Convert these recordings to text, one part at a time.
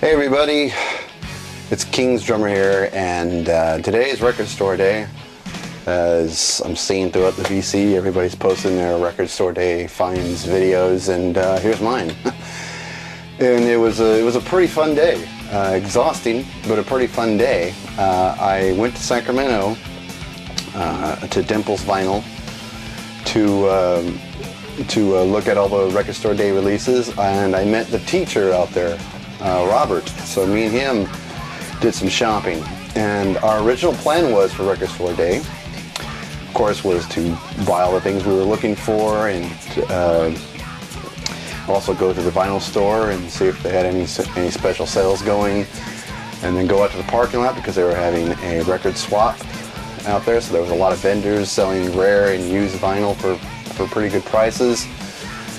Hey everybody, it's King's Drummer here, and today is record store day. As I'm seeing throughout the VC, everybody's posting their record store day finds videos, and here's mine. And it was a pretty fun day, exhausting, but a pretty fun day. I went to Sacramento to Dimples Vinyl to look at all the record store day releases, and I met the teacher out there, Robert. So me and him did some shopping, and our original plan was for record store day, of course, was to buy all the things we were looking for, and also go to the vinyl store and see if they had any special sales going, and then go out to the parking lot because they were having a record swap out there. So there was a lot of vendors selling rare and used vinyl for pretty good prices.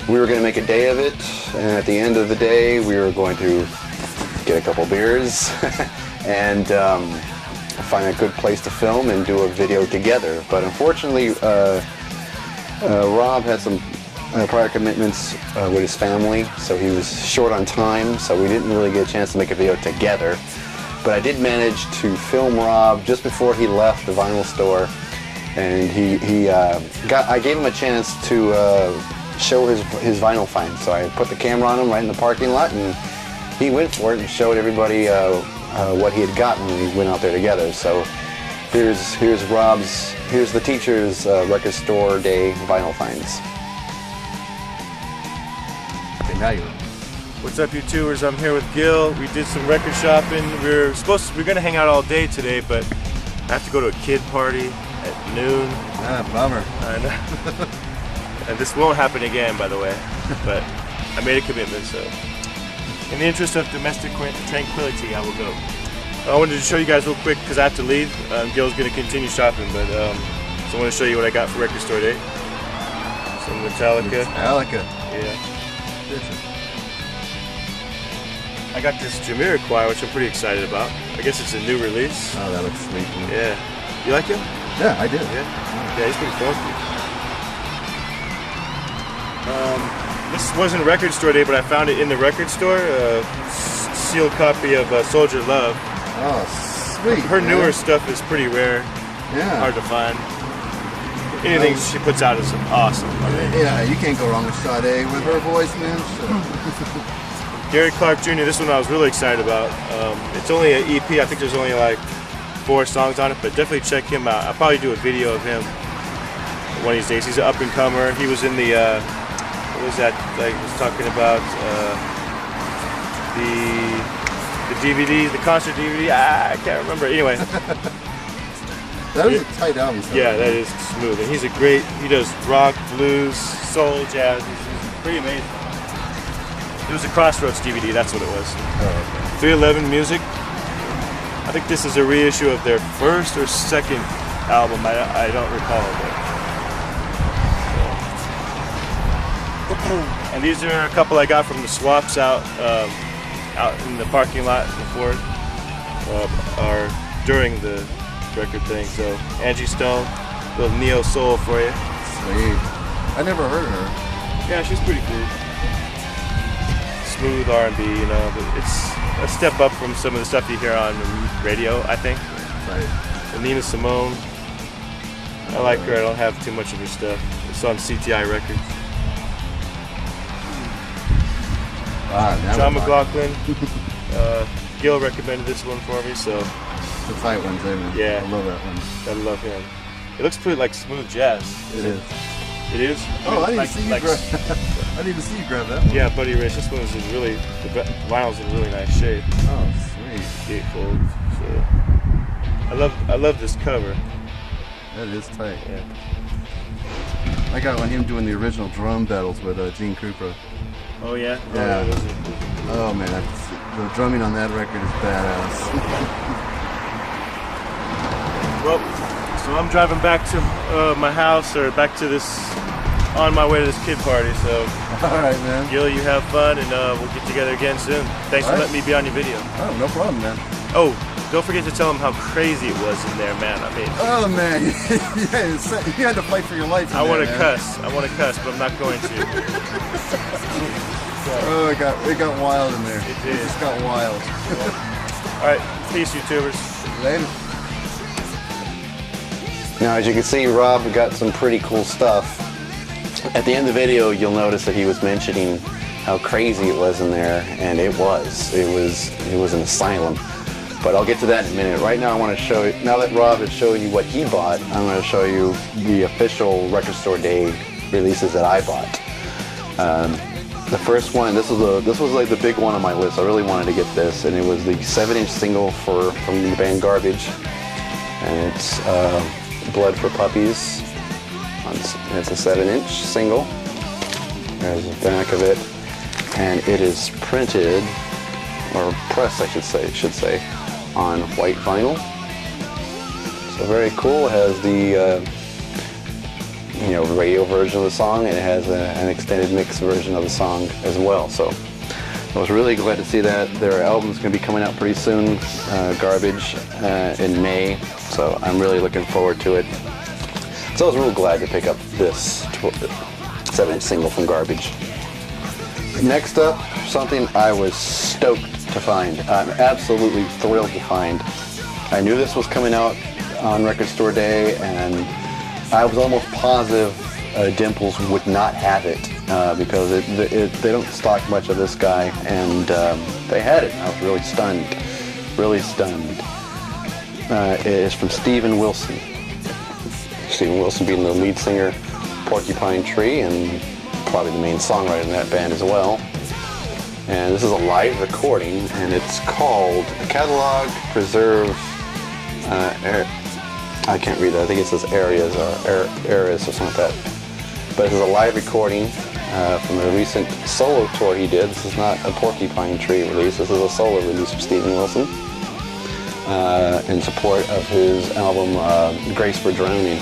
We were going to make a day of it, and at the end of the day we were going to get a couple beers and find a good place to film and do a video together. But unfortunately Rob had some prior commitments with his family, so he was short on time, so we didn't really get a chance to make a video together. But I did manage to film Rob just before he left the vinyl store, and I gave him a chance to show his vinyl find. So I put the camera on him right in the parking lot, and he went for it and showed everybody what he had gotten when we went out there together. So here's the teacher's record store day vinyl finds. Okay, now you. What's up, you tours? I'm here with Gil. We did some record shopping. We're gonna hang out all day today, but I have to go to a kid party at noon. Ah, bummer. I know. And this won't happen again, by the way. But I made a commitment, so in the interest of domestic tranquility, I will go. I wanted to show you guys real quick because I have to leave. Gil's gonna continue shopping, but so I want to show you what I got for record store day. Some Metallica. Metallica. Yeah. I got this Jamiroquai, which I'm pretty excited about. I guess it's a new release. Oh, that looks sweet. Yeah. You like him? Yeah, I do. Yeah. Yeah, he's pretty funky. This wasn't record store day, but I found it in the record store. A sealed copy of Soldier Love. Oh, sweet. Her newer stuff is pretty rare. Yeah. Hard to find. Anything she puts out is awesome. I mean, yeah, you can't go wrong with Sade with her voice, man. Gary Clark Jr., this one I was really excited about. It's only an EP. I think there's only like 4 songs on it, but definitely check him out. I'll probably do a video of him one of these days. He's an up-and-comer. He was in the, what was that, like, he was talking about the DVD, the concert DVD. I can't remember. Anyway. That was a tight album. Yeah, that is smooth. And he does rock, blues, soul, jazz. He's pretty amazing. It was a Crossroads DVD, that's what it was. Oh, okay. 311 Music. I think this is a reissue of their first or second album. I don't recall. But, and these are a couple I got from the swaps out in the parking lot before or during the record thing. So Angie Stone, a little neo soul for you. Sweet. I never heard of her. Yeah, she's pretty cool. Smooth R&B, you know, but it's a step up from some of the stuff you hear on the radio, I think. Right. And Nina Simone, I like her. I don't have too much of her stuff. It's on CTI Records. John McLaughlin. Gil recommended this one for me, so. It's a tight one too, man. Yeah. I love that one. I love him. It looks pretty like smooth jazz. It is. It is? Oh, I need to see you grab. I need to see you grab that one. Yeah, Buddy Rich. This one is in really, the vinyl's in really nice shape. Oh, sweet. Gatefold. So I love this cover. That is tight. Yeah. I got him doing the original drum battles with Gene Krupa. Oh yeah. Yeah. Oh, oh man, the drumming on that record is badass. Well, so I'm driving back to my house, or back to this, on my way to this kid party. So. All right, man. Gil, you have fun, and we'll get together again soon. Thanks for letting me be on your video. Oh, no problem, man. Oh, don't forget to tell them how crazy it was in there, man. I mean, oh man, yeah, you had to fight for your life. I want to cuss, but I'm not going to. Oh, it got wild in there. It did. It just got wild. All right, peace, YouTubers. Later. Now, as you can see, Rob got some pretty cool stuff. At the end of the video, you'll notice that he was mentioning how crazy it was in there, and it was. It was an asylum. But I'll get to that in a minute. Right now I want to show you, now that Rob has shown you what he bought, I'm going to show you the official Record Store Day releases that I bought. The first one, this was like the big one on my list. I really wanted to get this, and it was the 7-inch single from the band Garbage. And it's Blood for Puppies. It's a 7-inch single. There's the back of it. And it is printed, or pressed I should say, on white vinyl. So very cool. It has the radio version of the song, and it has an extended mix version of the song as well. So I was really glad to see that. Their album's going to be coming out pretty soon, Garbage, in May. So I'm really looking forward to it. So I was real glad to pick up this 7-inch single from Garbage. Next up, something I was stoked to find. I'm absolutely thrilled to find. I knew this was coming out on Record Store Day, and I was almost positive Dimples would not have it because they don't stock much of this guy, and they had it. I was really stunned. Really stunned. It is from Steven Wilson. Steven Wilson being the lead singer, Porcupine Tree, and probably the main songwriter in that band as well. And this is a live recording, and it's called Catalog Preserve. I can't read that. I think it says Areas or something like that. But this is a live recording from a recent solo tour he did. This is not a Porcupine Tree release. This is a solo release from Steven Wilson in support of his album Grace for Drowning.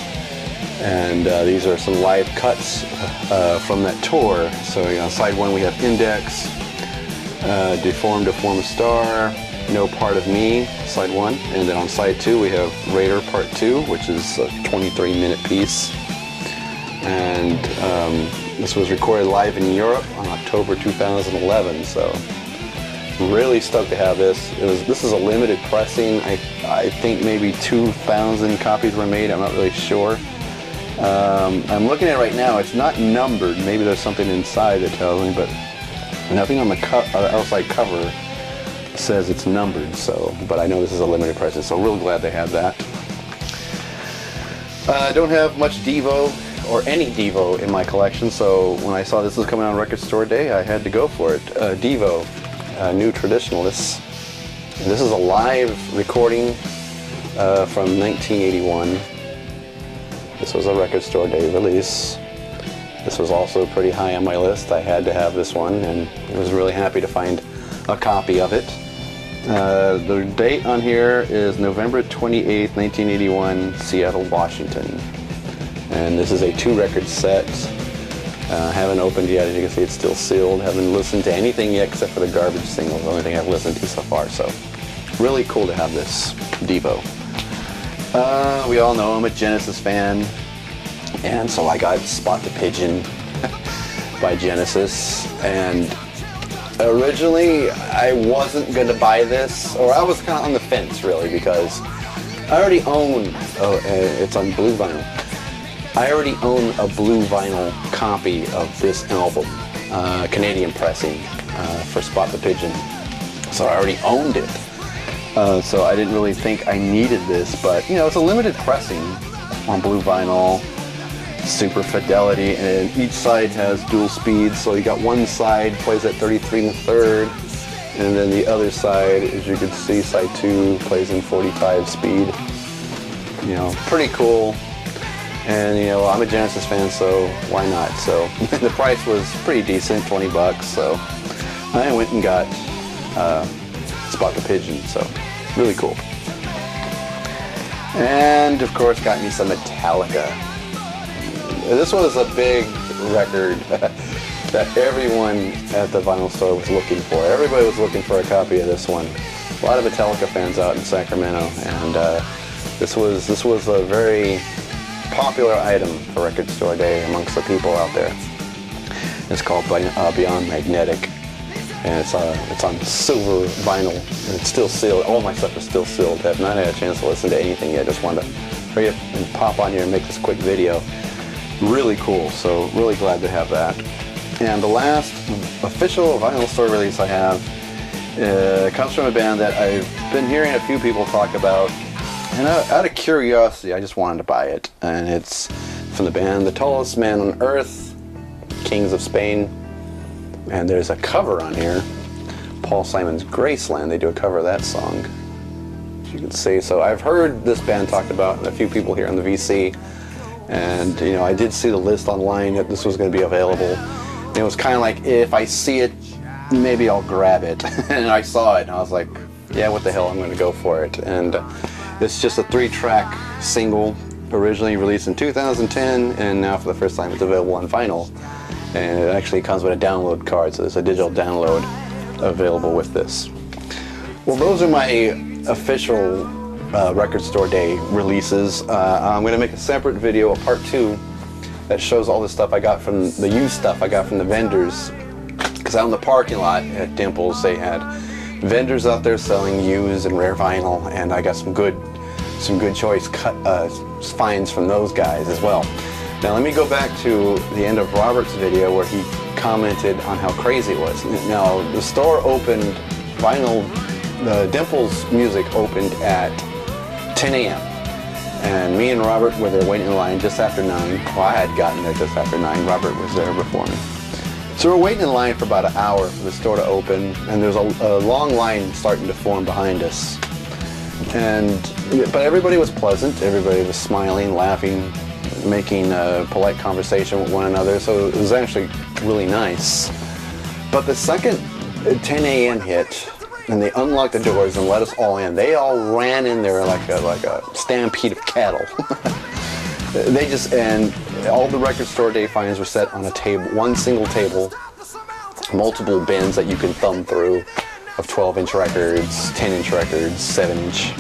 And these are some live cuts from that tour. So on side 1 we have Index, Deformed to Form a Star, No Part of Me, side 1. And then on side 2 we have Raider Part 2, which is a 23-minute piece. And this was recorded live in Europe on October 2011. So really stoked to have this. This is a limited pressing. I think maybe 2,000 copies were made. I'm not really sure. I'm looking at it right now. It's not numbered. Maybe there's something inside that tells me, but nothing on the outside cover says it's numbered. So, but I know this is a limited pressing, so real glad they have that. I don't have much Devo or any Devo in my collection, so when I saw this was coming on Record Store Day, I had to go for it. Devo, New Traditionalists. And this is a live recording from 1981. This was a Record Store Day release. This was also pretty high on my list. I had to have this one, and I was really happy to find a copy of it. The date on here is November 28th, 1981, Seattle, Washington. And this is a 2-record set. Haven't opened yet. As you can see, it's still sealed. Haven't listened to anything yet except for the Garbage single. The only thing I've listened to so far. So really cool to have this Devo. We all know I'm a Genesis fan, and so I got Spot the Pigeon by Genesis. And originally I wasn't going to buy this, or I was kind of on the fence really, because I already own, it's on blue vinyl. I already own a blue vinyl copy of this album, Canadian pressing for Spot the Pigeon. So I already owned it. So I didn't really think I needed this, but it's a limited pressing on blue vinyl, super fidelity, and each side has dual speeds. So you got one side plays at 33 1/3, and then the other side, as you can see, side 2 plays in 45 speed. Pretty cool. And I'm a Genesis fan, so why not? So the price was pretty decent, $20. So I went and got Spot the Pigeon. So really cool. And of course got me some Metallica. This was a big record that everyone at the vinyl store was looking for. Everybody was looking for a copy of this one. A lot of Metallica fans out in Sacramento, and this was a very popular item for Record Store Day amongst the people out there. It's called Beyond Magnetic. and it's on silver vinyl, and it's still sealed. All my stuff is still sealed. I have not had a chance to listen to anything yet. Just wanted to hurry up and pop on here and make this quick video. Really cool, so really glad to have that. And the last official vinyl store release I have comes from a band that I've been hearing a few people talk about, and out of curiosity I just wanted to buy it. And it's from the band The Tallest Man on Earth, Kings of Spain. And there's a cover on here, Paul Simon's Graceland. They do a cover of that song, as you can see. So I've heard this band talked about, and a few people here on the VC. And you know, I did see the list online that this was going to be available. And it was kind of like, if I see it, maybe I'll grab it. And I saw it, and I was like, yeah, what the hell, I'm going to go for it. And it's just a 3-track single, originally released in 2010, and now for the first time it's available on vinyl. And it actually comes with a download card, so there's a digital download available with this. Well, those are my official Record Store Day releases. I'm going to make a separate video, a part 2, that shows all the stuff I got from the used stuff I got from the vendors. Because out in the parking lot at Dimples, they had vendors out there selling used and rare vinyl, and I got some good choice finds from those guys as well. Now let me go back to the end of Robert's video where he commented on how crazy it was. Now the store opened, the Dimples Music opened at 10 a.m. and me and Robert were there waiting in line just after 9. Well, I had gotten there just after 9. Robert was there before me. So we're waiting in line for about an hour for the store to open, and there's a long line starting to form behind us. But everybody was pleasant. Everybody was smiling, laughing, making a polite conversation with one another, so it was actually really nice. But the second 10 a.m. hit, and they unlocked the doors and let us all in, they all ran in there like a stampede of cattle. And all the Record Store Day finds were set on a table, one single table, multiple bins that you can thumb through of 12-inch records, 10-inch records, 7-inch,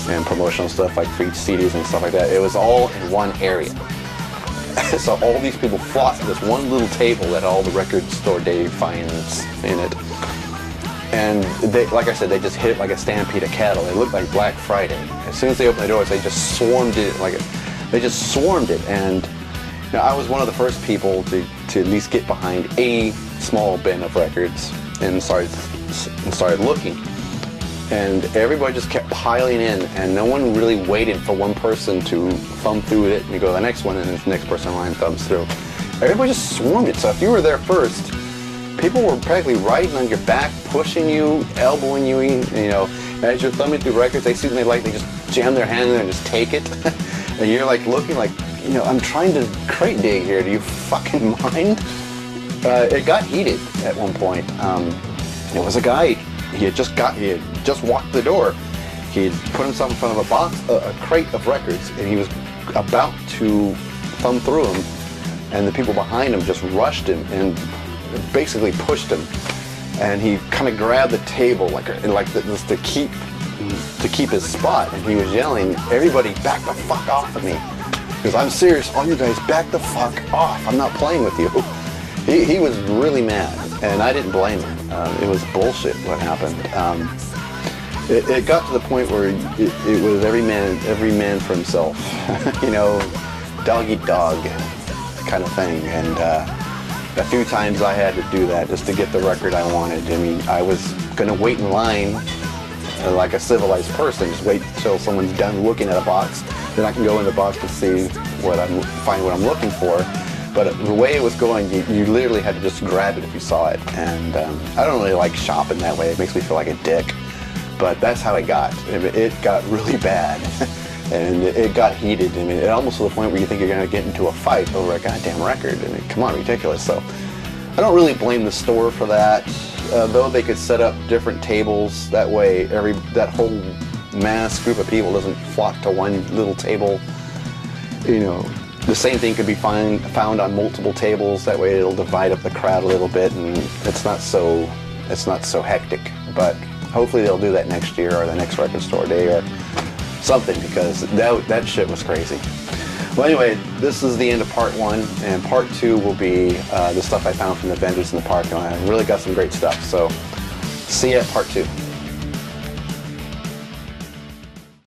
and promotional stuff like free CDs and stuff like that. It was all in one area. So all these people flocked to this one little table that had all the Record Store Day finds in it. And they, like I said, they just hit it like a stampede of cattle. It looked like Black Friday. As soon as they opened the doors, they just swarmed it And you know, I was one of the first people to at least get behind a small bin of records and started looking. And everybody just kept piling in, and no one really waited for one person to thumb through it and you go to the next one, and the next person in line thumbs through. Everybody just swarmed it. So if you were there first, people were practically riding on your back, pushing you, elbowing you, you know, as you're thumbing through records. They see them, they just jam their hand in there and just take it. And you're like looking like, you know, I'm trying to crate dig here. Do you fucking mind? It got heated at one point. There was a guy. He had just walked the door. He had put himself in front of a crate of records, and he was about to thumb through them, and the people behind him just rushed him and basically pushed him. And he kind of grabbed the table to keep his spot, and he was yelling, "Everybody, back the fuck off of me! Because I'm serious. All you guys, back the fuck off! I'm not playing with you." He was really mad, and I didn't blame him. It was bullshit what happened. It got to the point where it was every man for himself, you know, dog eat dog kind of thing. And a few times I had to do that just to get the record I wanted. I mean, I was gonna wait in line like a civilized person, just wait till someone's done looking at a box, then I can go in the box to see find what I'm looking for. But the way it was going, you literally had to just grab it if you saw it. And I don't really like shopping that way. It makes me feel like a dick. But that's how it got. It got really bad. And it got heated. I mean, it almost to the point where you think you're going to get into a fight over a goddamn record. I mean, come on, ridiculous. So I don't really blame the store for that. Though they could set up different tables. That way that whole mass group of people doesn't flock to one little table. You know, the same thing could be found on multiple tables. That way it'll divide up the crowd a little bit, and it's not so hectic. But hopefully they'll do that next year or the next Record Store Day or something, because that shit was crazy. Well, anyway, this is the end of part 1, and part 2 will be the stuff I found from the vendors in the parking lot. I really got some great stuff. So See ya, part 2.